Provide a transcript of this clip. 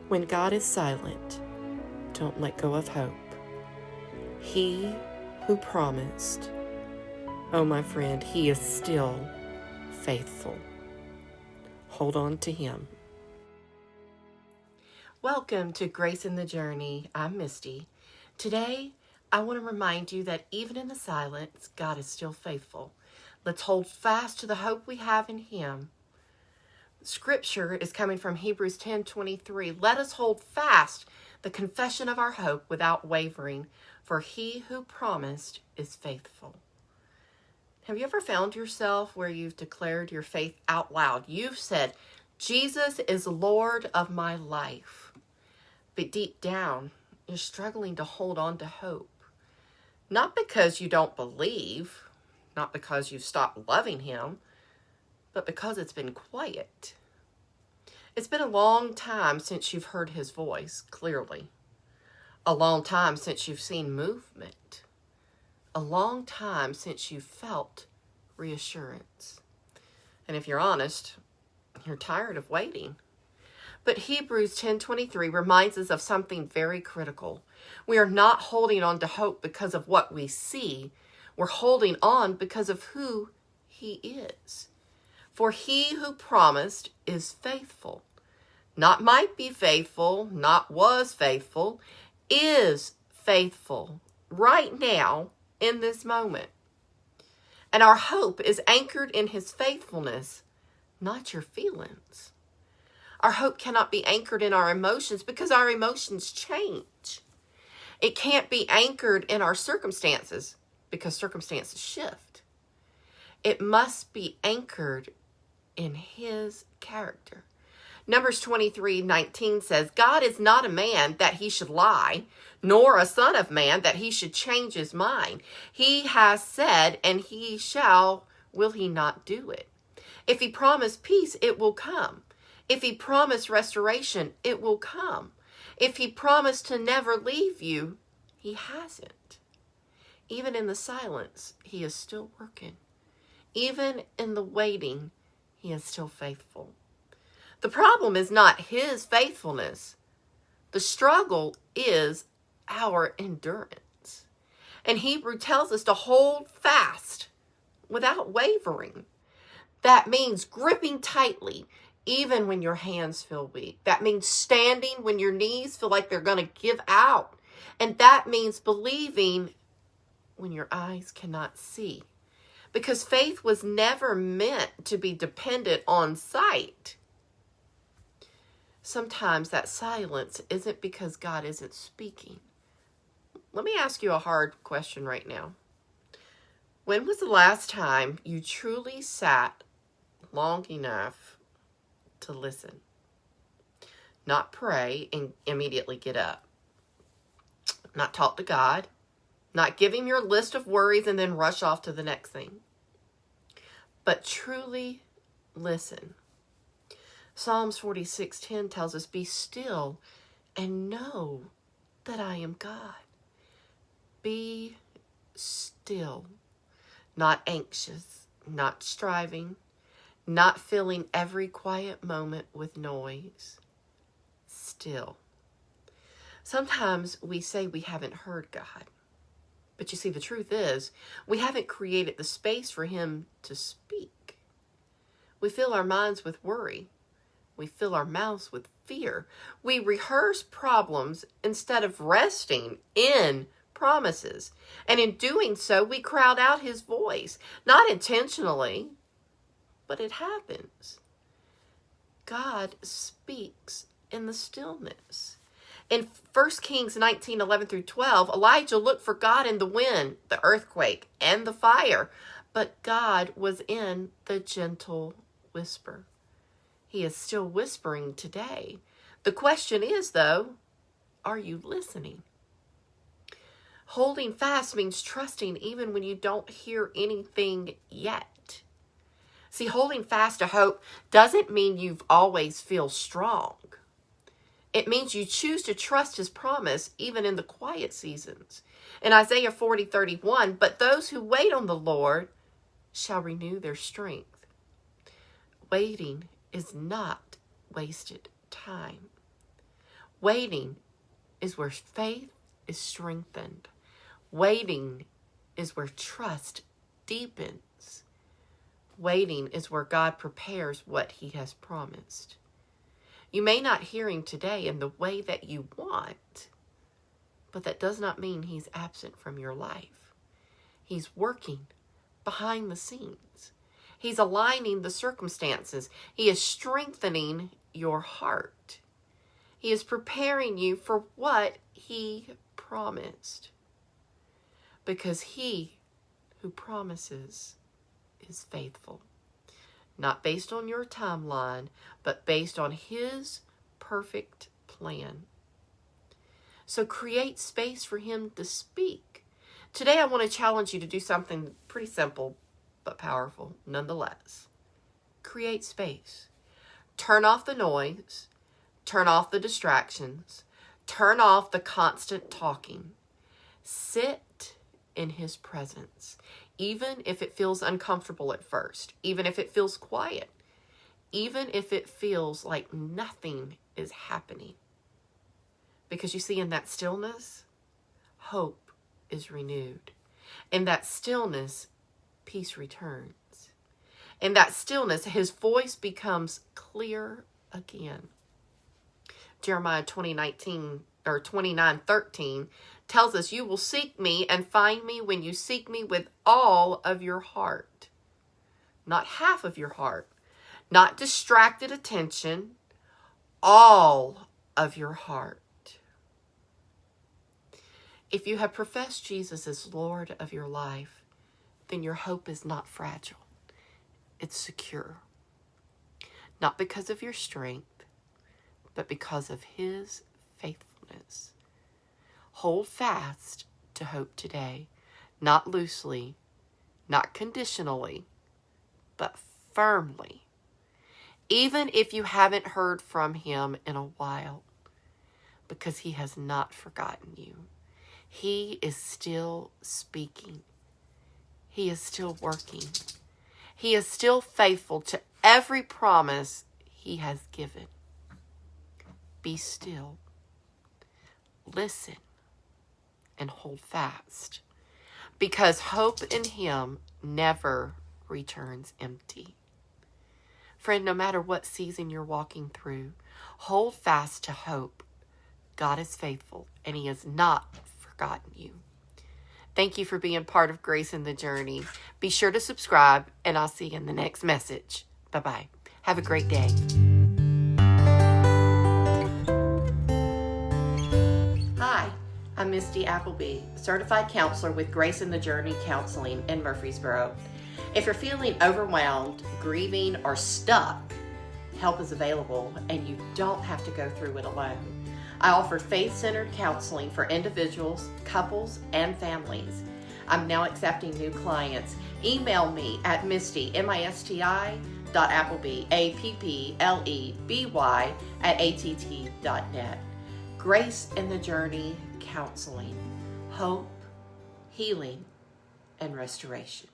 When God is silent, don't let go of hope. He who promised, oh my friend, he is still faithful. Hold on to him. Welcome to Grace in the Journey. I'm Misty. Today, I want to remind you that even in the silence, God is still faithful. Let's hold fast to the hope we have in him. Scripture is coming from Hebrews 10:23. Let us hold fast the confession of our hope without wavering, for he who promised is faithful. Have you ever found yourself where you've declared your faith out loud? You've said, Jesus is Lord of my life. But deep down, you're struggling to hold on to hope. Not because you don't believe, not because you've stopped loving him, but because it's been quiet. It's been a long time since you've heard his voice clearly. A long time since you've seen movement. A long time since you've felt reassurance. And if you're honest, you're tired of waiting. But Hebrews 10:23 reminds us of something very critical. We are not holding on to hope because of what we see. We're holding on because of who he is. For he who promised is faithful. Not might be faithful, not was faithful, is faithful right now in this moment. And our hope is anchored in his faithfulness, not your feelings. Our hope cannot be anchored in our emotions because our emotions change. It can't be anchored in our circumstances because circumstances shift. It must be anchored in his character. Numbers 23:19 says, God is not a man that he should lie, nor a son of man that he should change his mind. He has said, and he shall, will he not do it? If he promised peace, it will come. If he promised restoration, it will come. If he promised to never leave you, he hasn't. Even in the silence, he is still working. Even in the waiting, he is still faithful. The problem is not his faithfulness. The struggle is our endurance. And Hebrew tells us to hold fast without wavering. That means gripping tightly even when your hands feel weak. That means standing when your knees feel like they're going to give out. And that means believing when your eyes cannot see. Because faith was never meant to be dependent on sight. Sometimes that silence isn't because God isn't speaking. Let me ask you a hard question right now. When was the last time you truly sat long enough to listen? Not pray and immediately get up. Not talk to God. Not give him your list of worries and then rush off to the next thing. But truly listen. Psalms 46:10 tells us, be still and know that I am God. Be still. Not anxious, not striving, not filling every quiet moment with noise. Still. Sometimes we say we haven't heard God. But you see, the truth is, we haven't created the space for him to speak. We fill our minds with worry. We fill our mouths with fear. We rehearse problems instead of resting in promises. And in doing so, we crowd out his voice. Not intentionally, but it happens. God speaks in the stillness. In 1 Kings 19:11-12, Elijah looked for God in the wind, the earthquake, and the fire. But God was in the gentle whisper. He is still whispering today. The question is, though, are you listening? Holding fast means trusting even when you don't hear anything yet. See, holding fast to hope doesn't mean you've always feel strong. It means you choose to trust his promise even in the quiet seasons. In Isaiah 40:31, but those who wait on the Lord shall renew their strength. Waiting is not wasted time. Waiting is where faith is strengthened. Waiting is where trust deepens. Waiting is where God prepares what he has promised. You may not hear him today in the way that you want, but that does not mean he's absent from your life. He's working behind the scenes. He's aligning the circumstances. He is strengthening your heart. He is preparing you for what he promised. Because he who promises is faithful. Not based on your timeline, but based on his perfect plan. So create space for him to speak. Today I want to challenge you to do something pretty simple, but powerful nonetheless. Create space. Turn off the noise. Turn off the distractions. Turn off the constant talking. Sit in his presence, even if it feels uncomfortable at first, even if it feels quiet, even if it feels like nothing is happening. Because you see, in that stillness, hope is renewed. In that stillness, peace returns. In that stillness, his voice becomes clear again. Jeremiah 29:13 tells us, you will seek me and find me when you seek me with all of your heart. Not half of your heart, not distracted attention, all of your heart. If you have professed Jesus as Lord of your life, then your hope is not fragile. It's secure. Not because of your strength, but because of his faithfulness. Hold fast to hope today, not loosely, not conditionally, but firmly. Even if you haven't heard from him in a while, because he has not forgotten you. He is still speaking. He is still working. He is still faithful to every promise he has given. Be still. Listen and hold fast, because hope in him never returns empty. Friend, no matter what season you're walking through, hold fast to hope. God is faithful, and he has not forgotten you. Thank you for being part of Grace in the Journey. Be sure to subscribe, and I'll see you in the next message. Bye-bye. Have a great day. Hi, I'm Misty Appleby, certified counselor with Grace in the Journey Counseling in Murfreesboro. If you're feeling overwhelmed, grieving, or stuck, help is available, and you don't have to go through it alone. I offer faith-centered counseling for individuals, couples, and families. I'm now accepting new clients. Email me at Misty, MISTI.Appleby, APPLEBY @ATT.net. Grace in the Journey Counseling. Hope, healing, and restoration.